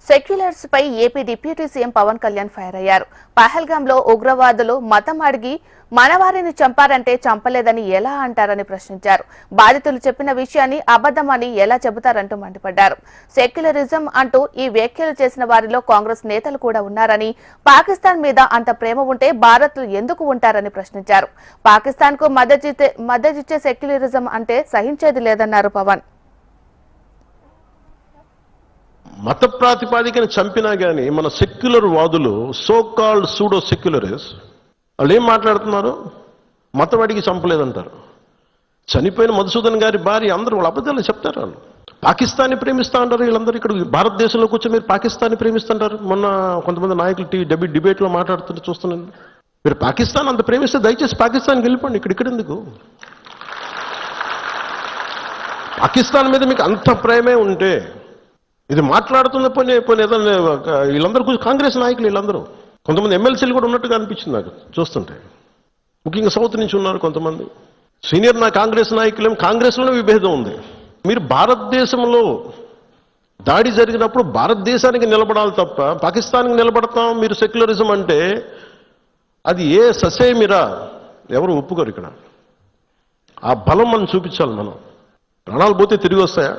Seculars పై AP deputy CM Pawan Kalyan fire అయ్యారు. పహల్గాంలో ఉగ్రవాదులు మతం అడిగి మనవారిని చంపారంటే చంపలేదని ఎలా అంటారని ప్రశ్నించారు. బాధితులు చెప్పిన విషయాన్ని అబద్ధమని ఎలా చెబుతారంటూ మండిపడ్డారు. సెక్యులరిజం అంటూ ఈ వ్యాఖ్యలు చేసిన వారిలో కాంగ్రెస్ నేతలు కూడా ఉన్నారని, పాకిస్తాన్ మీద అంత ప్రేమ ఉంటే భారత్ ఎందుకు ఉంటారని ప్రశ్నించారు. పాకిస్తాన్ కు మద్దతిచ్చే సెక్యులరిజం అంటే సహించేది లేదన్నారు పవన్. మత ప్రాతిపాదికను చంపినా కానీ మన సెక్యులర్ వాదులు, సో కాల్డ్ సూడో సెక్యులరిస్ట్, వాళ్ళు ఏం మాట్లాడుతున్నారు? మతం అడిగి చంపలేదంటారు. చనిపోయిన మధుసూదన్ గారి భార్య అందరూ వాళ్ళు అబద్ధాలు చెప్తారు. వాళ్ళు పాకిస్తాన్ని ప్రేమిస్తా అంటారు. వీళ్ళందరూ ఇక్కడ భారతదేశంలో కూర్చొని మీరు పాకిస్తాన్ని ప్రేమిస్తుంటారు. మొన్న కొంతమంది నాయకులు డిబేట్లో మాట్లాడుతుంటే చూస్తున్నాను. మీరు పాకిస్తాన్ అంత ప్రేమిస్తే దయచేసి పాకిస్తాన్కి వెళ్ళిపోండి. ఇక్కడ ఎందుకు? పాకిస్తాన్ మీద మీకు అంత ప్రేమే ఉంటే ఇది మాట్లాడుతున్న పని ఏదైనా వీళ్ళందరూ కాంగ్రెస్ నాయకులు, వీళ్ళందరూ కొంతమంది ఎమ్మెల్సీలు కూడా ఉన్నట్టుగా అనిపించింది నాకు చూస్తుంటే. ముఖ్యంగా సౌత్ నుంచి ఉన్నారు కొంతమంది సీనియర్ కాంగ్రెస్ నాయకులు. కాంగ్రెస్లోనే విభేదం ఉంది. మీరు భారతదేశంలో దాడి జరిగినప్పుడు భారతదేశానికి నిలబడాలి తప్ప పాకిస్తాన్కి నిలబడతాం మీరు సెక్యులరిజం అంటే అది ఏ ససేమిరా ఎవరు ఒప్పుకోరు. ఇక్కడ ఆ బలం మనం చూపించాలి. మనం ప్రాణాలు పోతే తిరిగి వస్తాయా?